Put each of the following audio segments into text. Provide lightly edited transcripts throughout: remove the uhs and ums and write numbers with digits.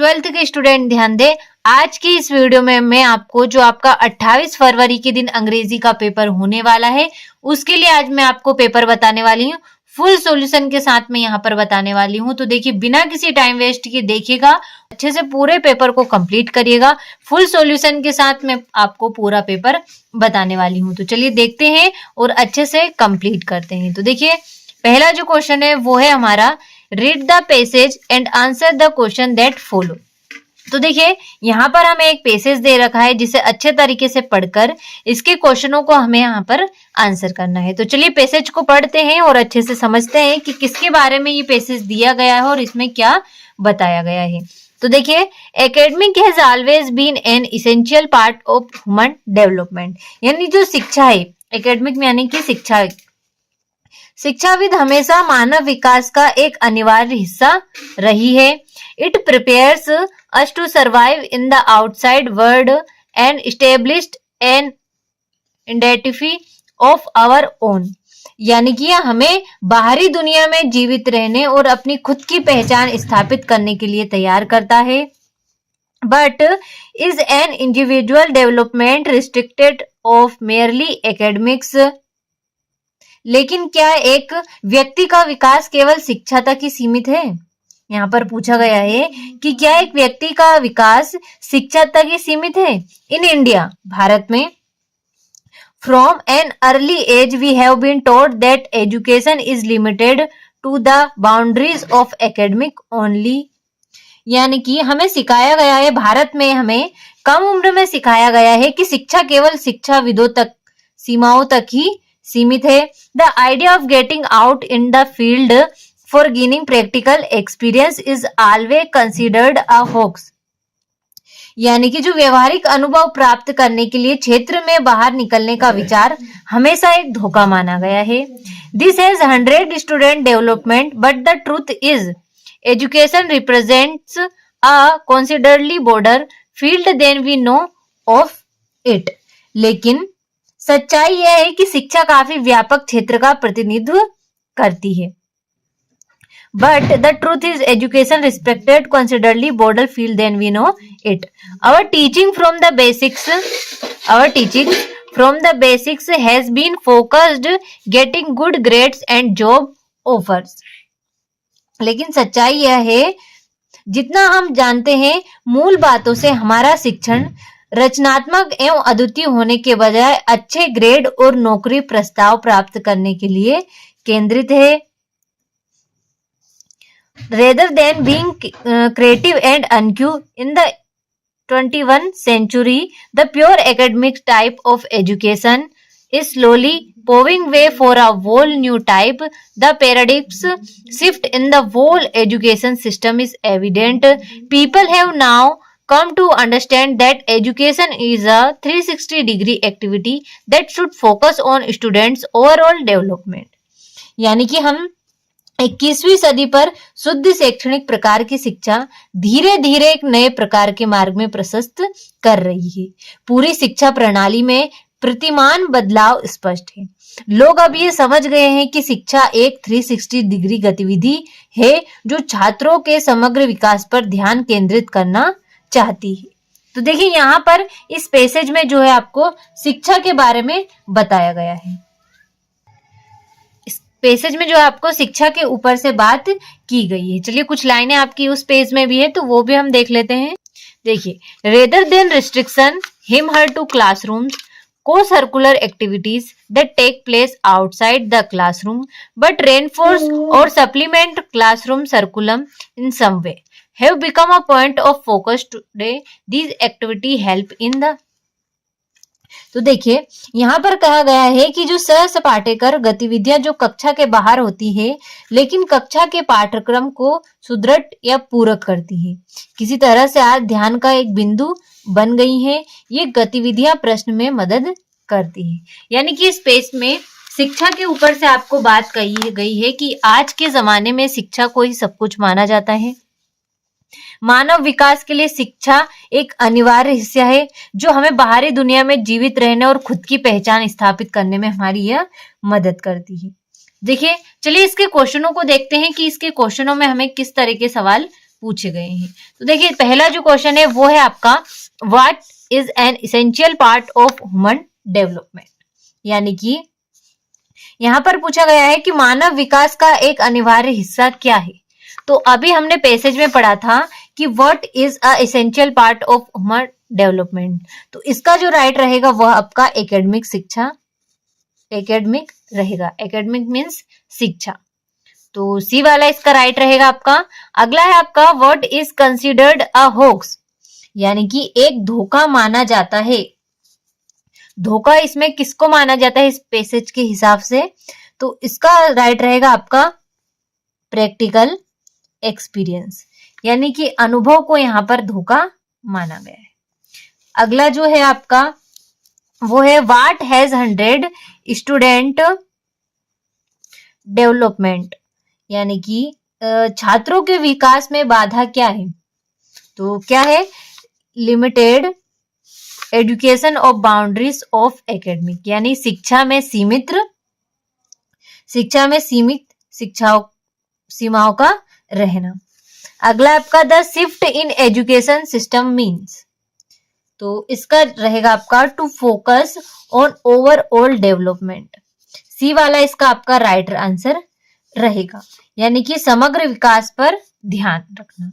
Twelfth के student ध्यान दें। आज की इस वीडियो में मैं आपको जो आपका 28 फरवरी के दिन अंग्रेजी का पेपर होने वाला है उसके लिए आज मैं आपको पेपर बताने वाली हूँ। फुल सॉल्यूशन के साथ मैं यहाँ पर बताने वाली हूँ। तो देखिए बिना किसी टाइम वेस्ट के देखिएगा, अच्छे से पूरे पेपर को कंप्लीट करिएगा। फुल सॉल्यूशन के साथ मैं आपको पूरा पेपर बताने वाली हूँ। तो चलिए देखते हैं और अच्छे से कंप्लीट करते हैं। तो देखिए पहला जो क्वेश्चन है वो है हमारा read the passage and answer the question that follow. तो देखिए यहाँ पर हमें एक पैसेज दे रखा है जिसे अच्छे तरीके से पढ़कर इसके क्वेश्चनों को हमें यहाँ पर आंसर करना है। तो चलिए पैसेज को पढ़ते हैं और अच्छे से समझते हैं कि किसके बारे में ये पैसेज दिया गया है और इसमें क्या बताया गया है। तो देखिए academic has always been an essential part of human development, यानी जो शिक्षा है एकेडमिक यानी कि शिक्षाविद हमेशा मानव विकास का एक अनिवार्य हिस्सा रही है। It prepares us to survive in the outside world and established an identity of our own, यानी कि हमें बाहरी दुनिया में जीवित रहने और अपनी खुद की पहचान स्थापित करने के लिए तैयार करता है। But is an individual development restricted of merely academics, लेकिन क्या एक व्यक्ति का विकास केवल शिक्षा तक ही सीमित है? यहाँ पर पूछा गया है कि क्या एक व्यक्ति का विकास शिक्षा तक ही सीमित है? इन इंडिया, भारत में, from an early age we have been taught that education is limited to the boundaries of academic only, यानी कि हमें सिखाया गया है, भारत में हमें कम उम्र में सिखाया गया है कि शिक्षा केवल शिक्षाविदों तक, सीमाओं तक ही सीमित है। The idea of getting out in the field for gaining practical experience is always considered a hoax, यानी कि जो व्यवहारिक अनुभव प्राप्त करने के लिए क्षेत्र में बाहर निकलने का विचार हमेशा एक धोखा माना गया है। This has 100 student development but the truth is education represents a considerably broader field than we know of it, लेकिन सच्चाई यह है कि शिक्षा काफी व्यापक क्षेत्र का प्रतिनिधित्व करती है। But the truth is education respected considerably broader field than we know it. Our teaching from the basics has been focused getting good grades and job offers. लेकिन सच्चाई यह है जितना हम जानते हैं मूल बातों से हमारा शिक्षण रचनात्मक एवं अद्वितीय होने के बजाय अच्छे ग्रेड और नौकरी प्रस्ताव प्राप्त करने के लिए केंद्रित है। Rather than being creative and uncool in the 21st century, the pure academic type of education is slowly paving way for a whole new type. The paradigms shift in the whole education system is evident. People have now come to understand that education is a 360-degree activity that should focus on students' overall development. यानी कि हम 21वीं सदी पर शुद्ध शैक्षणिक प्रकार की शिक्षा धीरे धीरे एक नए प्रकार के मार्ग में प्रशस्त कर रही है। पूरी शिक्षा प्रणाली में प्रतिमान बदलाव स्पष्ट है। लोग अब ये समझ गए हैं कि शिक्षा एक 360 डिग्री गतिविधि है जो छात्रों के समग्र विकास पर ध्यान केंद्रित करना चाहती है। तो देखिए यहाँ पर इस पैसेज में जो है आपको शिक्षा के बारे में बताया गया है। इस पैसेज में जो है आपको शिक्षा के ऊपर से बात की गई है। चलिए कुछ लाइनें आपकी उस पेज में भी है तो वो भी हम देख लेते हैं। देखिए, rather than restriction him her to classrooms co-curricular activities that take place outside the classroom but reinforce or supplement classroom curriculum in some way have become a point of focus today. These activity help in the, तो देखिए यहाँ पर कहा गया है कि जो सहपाठेकर गतिविधियां जो कक्षा के बाहर होती है लेकिन कक्षा के पाठ्यक्रम को सुदृढ़ या पूरक करती है, किसी तरह से आज ध्यान का एक बिंदु बन गई है। ये गतिविधियां प्रश्न में मदद करती है। यानी कि इस पेज में शिक्षा के ऊपर से आपको बात कही गई है कि आज के जमाने में शिक्षा को ही सब कुछ माना जाता है। मानव विकास के लिए शिक्षा एक अनिवार्य हिस्सा है जो हमें बाहरी दुनिया में जीवित रहने और खुद की पहचान स्थापित करने में हमारी यह मदद करती है। देखिए चलिए इसके क्वेश्चनों को देखते हैं कि इसके क्वेश्चनों में हमें किस तरह के सवाल पूछे गए हैं। तो देखिए पहला जो क्वेश्चन है वो है आपका what is an essential part of human development, यानी कि यहाँ पर पूछा गया है कि मानव विकास का एक अनिवार्य हिस्सा क्या है। तो अभी हमने पैसेज में पढ़ा था कि what is a essential part of human development, तो इसका जो राइट रहेगा वह आपका एकेडमिक शिक्षा, एकेडमिक रहेगा, एकेडमिक मीन्स शिक्षा। तो सी वाला इसका राइट रहेगा आपका। अगला है आपका what is considered a hoax, यानी कि एक धोखा माना जाता है। धोखा इसमें किसको माना जाता है इस पैसेज के हिसाब से, तो इसका राइट रहेगा आपका प्रैक्टिकल एक्सपीरियंस, यानी कि अनुभव को यहां पर धोखा माना गया है। अगला जो है आपका वो है व्हाट हैज 100 स्टूडेंट डेवलपमेंट, यानी कि छात्रों के विकास में बाधा क्या है। तो क्या है, limited education of boundaries of academic, यानी शिक्षा में सीमित सीमाओं का रहना। अगला आपका the shift in education system means, तो इसका रहेगा आपका to focus on overall development. C वाला इसका आपका राइट आंसर रहेगा, यानी कि समग्र विकास पर ध्यान रखना,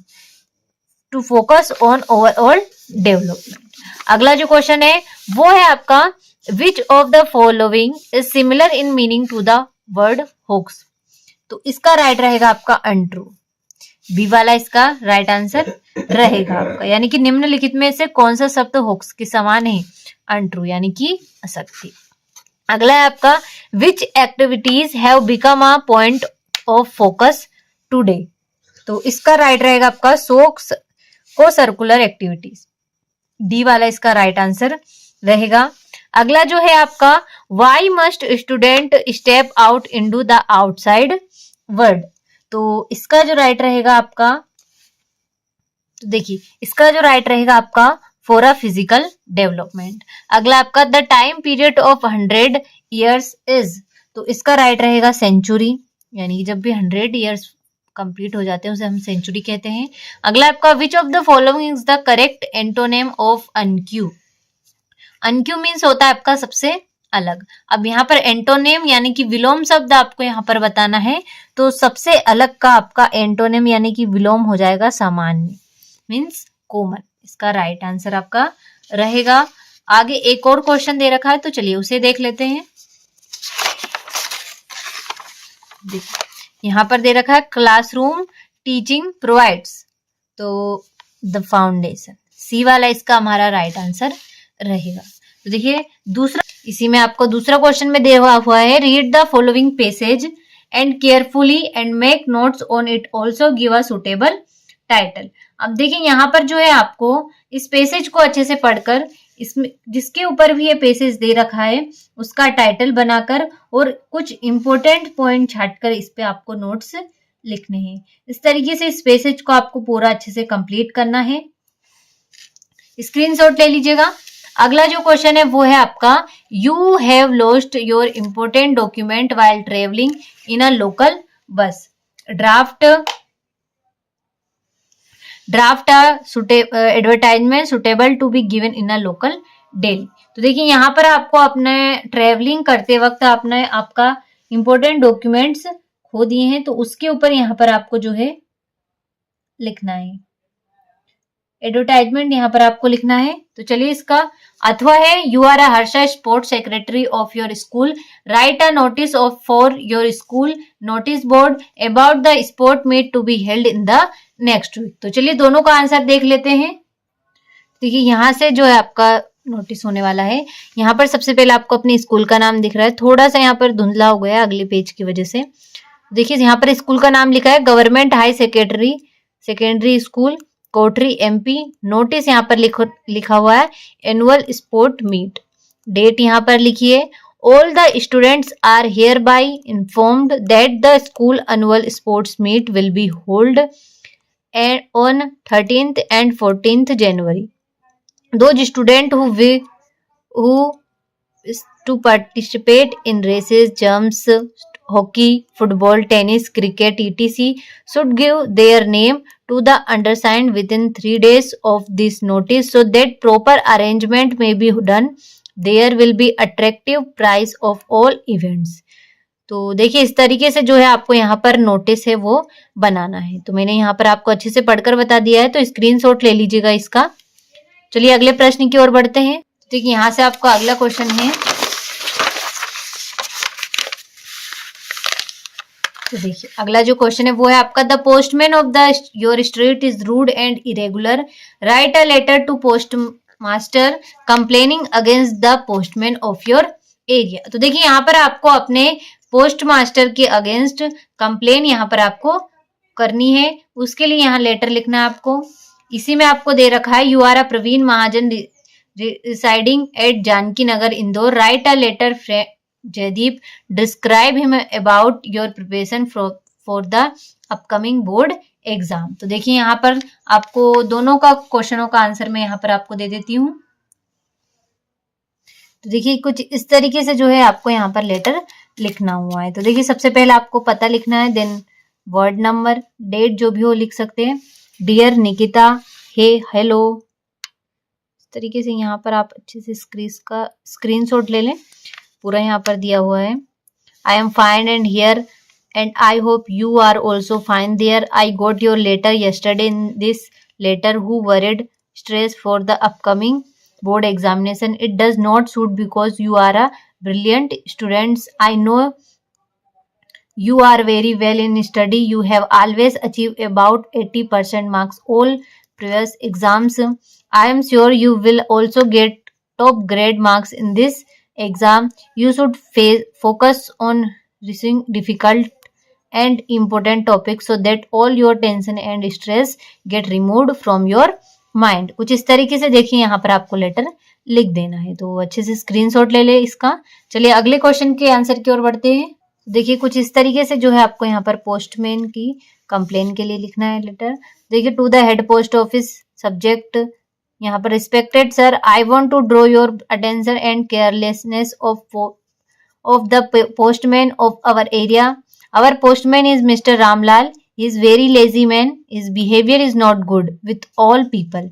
to focus on overall development. अगला जो क्वेश्चन है वो है आपका which of the following is similar in meaning to the word hoax, तो इसका राइट रहेगा आपका अनट्रू। बी वाला इसका राइट आंसर रहेगा आपका, यानी कि निम्नलिखित में से कौन सा शब्द होक्स के समान है, अनट्रू, यानी कि असत्य। अगला है आपका which activities have become a point of focus today, तो इसका राइट रहेगा आपका सोक्स को सर्कुलर एक्टिविटीज। डी वाला इसका राइट आंसर रहेगा। अगला जो है आपका why must student step out into the outside world, तो इसका जो राइट रहेगा आपका, तो देखिए इसका जो राइट रहेगा आपका फॉर अ फिजिकल डेवलपमेंट। अगला आपका the time period of 100 years is, तो इसका राइट रहेगा सेंचुरी, यानी कि जब भी 100 ईयर्स कंप्लीट हो जाते हैं उसे हम सेंचुरी कहते हैं। अगला आपका which of the following is the correct antonym of uncouth. Uncouth means होता है आपका सबसे अलग। अब यहाँ पर एंटोनेम यानी कि विलोम शब्द आपको यहाँ पर बताना है, तो सबसे अलग का आपका एंटोनेम यानी कि विलोम हो जाएगा सामान्य, मीन्स कॉमन। इसका राइट आंसर आपका रहेगा। आगे एक और क्वेश्चन दे रखा है, तो चलिए उसे देख लेते हैं। यहाँ पर दे रखा है क्लासरूम टीचिंग प्रोवाइड्स, तो द फाउंडेशन। सी वाला इसका हमारा राइट आंसर रहेगा। तो देखिए दूसरा, इसी में आपको दूसरा क्वेश्चन में दिया हुआ है read the following passage and carefully and make notes on it, also give a suitable title. अब देखिए यहाँ पर जो है आपको इस पैसेज को अच्छे से पढ़कर इसमें जिसके ऊपर भी ये पैसेज दे रखा है उसका टाइटल बनाकर और कुछ इंपॉर्टेंट पॉइंट छाटकर इस पे आपको नोट्स लिखने हैं। इस तरीके से इस पैसेज को आपको पूरा अच्छे से कंप्लीट करना है। स्क्रीनशॉट ले लीजिएगा। अगला जो क्वेश्चन है वो है आपका you have lost your important document while travelling in a local bus, draft advertisement suitable to be given in a local daily. तो देखिए यहाँ पर आपको अपने ट्रेवलिंग करते वक्त आपने आपका इंपॉर्टेंट डॉक्यूमेंट्स खो दिए हैं, तो उसके ऊपर यहाँ पर आपको जो है लिखना है एडवर्टाइजमेंट, यहाँ पर आपको लिखना है। तो चलिए इसका अथवा है you are a Harsha sports secretary of your school, write a notice of for your school notice board about the sport meet to be held in the next week. तो चलिए दोनों का आंसर देख लेते हैं। देखिए यहाँ से जो है आपका नोटिस होने वाला है, यहाँ पर सबसे पहले आपको अपने स्कूल का नाम दिख रहा है, थोड़ा सा यहाँ पर धुंधला हो गया अगले पेज की वजह से। देखिए यहाँ पर स्कूल का नाम लिखा है गवर्नमेंट हाई सेकेंडरी स्कूल कोठरी एमपी। नोटिस यहाँ पर लिखा हुआ है एनुअल स्पोर्ट मीट। डेट यहाँ पर लिखिए all the students are hereby informed that the school annual sports meet will be hold on 13th and 14th January. Those students who wish to participate in races, jumps hockey, football, tennis, cricket, etc. should give their name to the undersigned within 3 days of this notice so that proper arrangement may be done. There will be attractive price of all events. तो देखिए इस तरीके से जो है आपको यहाँ पर नोटिस है वो बनाना है। तो मैंने यहाँ पर आपको अच्छे से पढ़कर बता दिया है, तो स्क्रीनशॉट ले लीजिएगा इसका। चलिए अगले प्रश्न की ओर बढ़ते हैं। देखिए यहाँ से आपका अगला क्वेश्चन है। तो देखिए अगला जो क्वेश्चन है वो है आपका, the postman of the your street is rude and irregular, write a letter to post master complaining against the postman of your area. तो देखिए यहाँ पर आपको अपने पोस्ट मास्टर के अगेंस्ट कंप्लेन यहाँ पर आपको करनी है। उसके लिए यहाँ लेटर लिखना है आपको। इसी में आपको दे रखा है, you are a Praveen Mahajan residing at Janki Nagar Indore, write a letter Jaideep, describe him about your preparation for the upcoming board exam. तो देखिए यहाँ पर आपको दोनों का क्वेश्चनों का आंसर मैं यहाँ पर आपको दे देती हूँ। तो देखिए कुछ इस तरीके से जो है आपको यहाँ पर लेटर लिखना हुआ है। तो देखिए सबसे पहले आपको पता लिखना है, देन वर्ड नंबर, डेट जो भी हो लिख सकते हैं। डियर निकिता, हे, हेलो, इस तरीके से यहाँ पर आप अच्छे से स्क्रीनशॉट ले लें। पूरा यहाँ पर दिया हुआ है। I am fine and here and I hope you are also fine there. I got your letter yesterday in this letter who worried stress for the upcoming board examination. It does not suit because you are a brilliant student. I know you are very well in study. You have always achieved about 80% marks all previous exams. I am sure you will also get top grade marks in this exam. You should focus on researching difficult and important topics so that all your tension and stress get removed from your mind. कुछ इस तरीके से देखिए यहाँ पर आपको letter लिख देना है। तो अच्छे से स्क्रीनशॉट ले ले इसका। चलिए अगले क्वेश्चन के आंसर की ओर बढ़ते हैं। देखिए कुछ इस तरीके से जो है आपको यहाँ पर पोस्टमैन की कंप्लेन के लिए लिखना है लेटर। देखिए to the head post office, subject यहाँ पर respected sir, I want to draw your attention and carelessness of the postman of our area. Our postman is Mr. Ramlal. He is very lazy man. His behavior is not good with all people.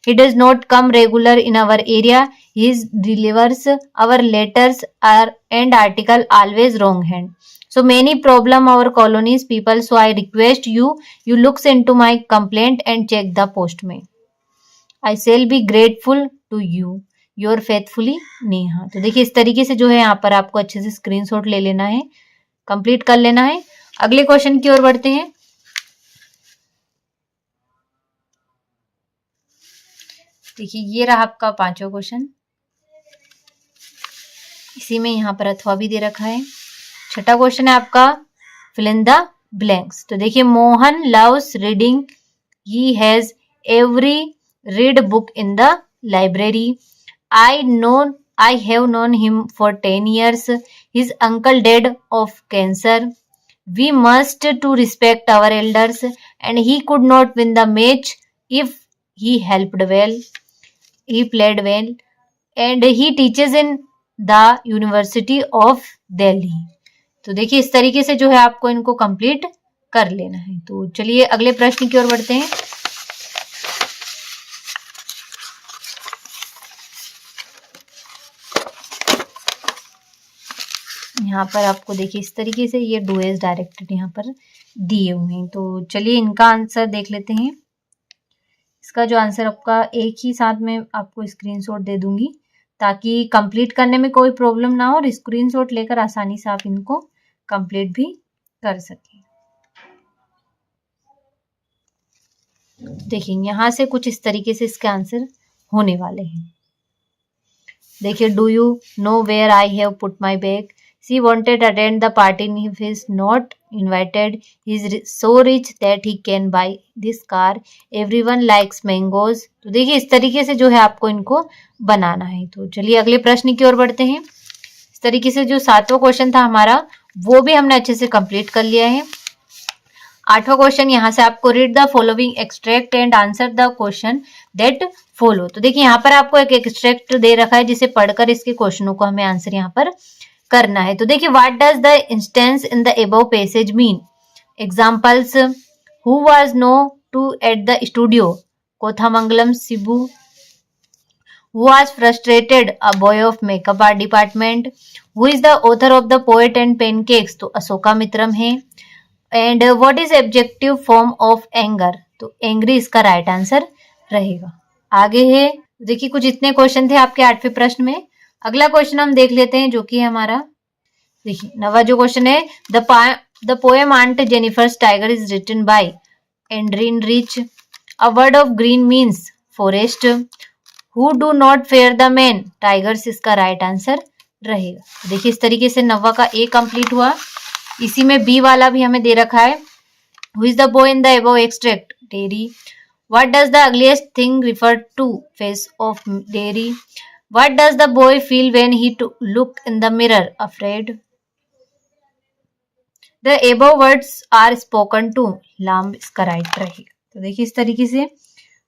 He does not come regular in our area. He delivers our letters and article always wrong hand. So many problem our colonies people. So I request you looks into my complaint and check the postman. I shall be grateful to you. Your faithfully Neha. तो देखिए इस तरीके से जो है यहाँ पर आपको अच्छे से स्क्रीनशॉट ले लेना है, कंप्लीट कर लेना है। अगले क्वेश्चन की ओर बढ़ते हैं। देखिए ये रहा आपका पांचवा क्वेश्चन। इसी में यहाँ पर अथवा भी दे रखा है। छठा क्वेश्चन है आपका फिल इन द ब्लैंक्स। तो देखिए Mohan loves reading, he has every read book in the library. I have known him for 10 years. His uncle died of cancer. We must to respect our elders, and he could not win the match if he helped well. He played well, and he teaches in the University of Delhi. तो देखिए इस तरीके से जो है आपको इनको complete कर लेना है। तो चलिए अगले प्रश्न की ओर बढ़ते हैं। यहाँ पर आपको देखिए इस तरीके से ये डू एज डायरेक्टेड यहाँ पर दिए हुए हैं। तो चलिए इनका आंसर देख लेते हैं। इसका जो आंसर आपका एक ही साथ में आपको स्क्रीनशॉट दे दूंगी ताकि कंप्लीट करने में कोई प्रॉब्लम ना हो और स्क्रीनशॉट लेकर आसानी से आप इनको कंप्लीट भी कर सकें। देखिए यहाँ से कुछ इस तरीके से इसके आंसर होने वाले हैं। देखिए do you know where I have put my bag, she wanted to attend the party if he is not invited. He is so rich that he can buy this car. Everyone likes mangoes. तो देखिए इस तरीके से जो है आपको इनको बनाना है। तो चलिए अगले प्रश्न की ओर बढ़ते हैं। इस तरीके से जो सातवां क्वेश्चन था हमारा वो भी हमने अच्छे से कंप्लीट कर लिया है। आठवां क्वेश्चन यहाँ से आपको read the following extract and answer the question that follow. तो देखिए यहाँ पर आपको एक एक्सट्रैक्ट दे रखा है जिसे पढ़कर इसके क्वेश्चनों को हमें आंसर यहाँ पर करना है। तो देखिए what does the instance in the above passage mean. Examples, who was no to at the studio, Kothamangalam Shibu. Who was frustrated? A boy of makeup art department. Who is the author of the poet and pancakes? तो अशोका मित्रम है। And what is objective form of anger? तो angry इसका right answer रहेगा। आगे है, देखिए कुछ इतने क्वेश्चन थे आपके 8वें प्रश्न में। अगला क्वेश्चन हम देख लेते हैं जो कि है हमारा, देखिए नवा जो क्वेश्चन है, the poem Aunt Jennifer's tiger is written by Adrienne Rich. A word of green means forest. Who do not fear the man? Tigers इसका राइट आंसर रहेगा। देखिए इस तरीके से नवा का ए कंप्लीट हुआ। इसी में बी वाला भी हमें दे रखा है, who is the boy in the above extract? Diary. What does the ugliest thing refer to? Face of diary. What does the boy feel when he look in the mirror? Afraid. The above words are spoken to Lam, इसका right रहेगा। तो देखिए इस तरीके से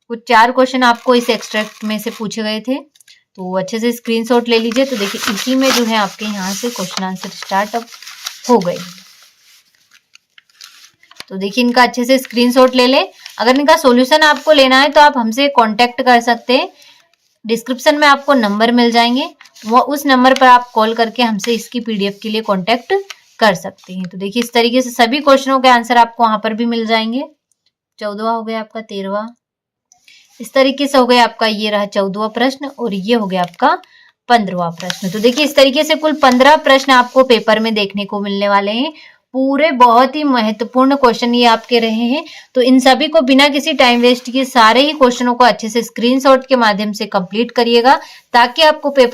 कुछ 4 question आपको इस एक्सट्रैक्ट में से पूछे गए थे, तो अच्छे से स्क्रीनशॉट ले लीजिए। तो देखिए इसी में जो है आपके यहाँ से क्वेश्चन आंसर स्टार्ट अप हो गए। तो देखिए इनका अच्छे से स्क्रीनशॉट ले ले। अगर इनका सॉल्यूशन आपको लेना है तो आप हमसे कांटेक्ट कर सकते हैं। डिस्क्रिप्शन में आपको नंबर मिल जाएंगे, वो उस नंबर पर आप कॉल करके हमसे इसकी पीडीएफ के लिए कांटेक्ट कर सकते हैं। तो देखिए इस तरीके से सभी क्वेश्चनों के आंसर आपको वहां पर भी मिल जाएंगे। 14वां हो गया आपका, 13वां, इस तरीके से हो गया आपका, ये रहा 14वां प्रश्न और ये हो गया आपका 15वां प्रश्न। तो देखिए इस तरीके से कुल 15 प्रश्न आपको पेपर में देखने को मिलने वाले हैं। पूरे बहुत ही महत्वपूर्ण क्वेश्चन ये आपके रहे हैं। तो इन सभी को बिना किसी टाइम वेस्ट किए सारे ही क्वेश्चनों को अच्छे से स्क्रीनशॉट के माध्यम से कंप्लीट करिएगा, ताकि आपको पेपर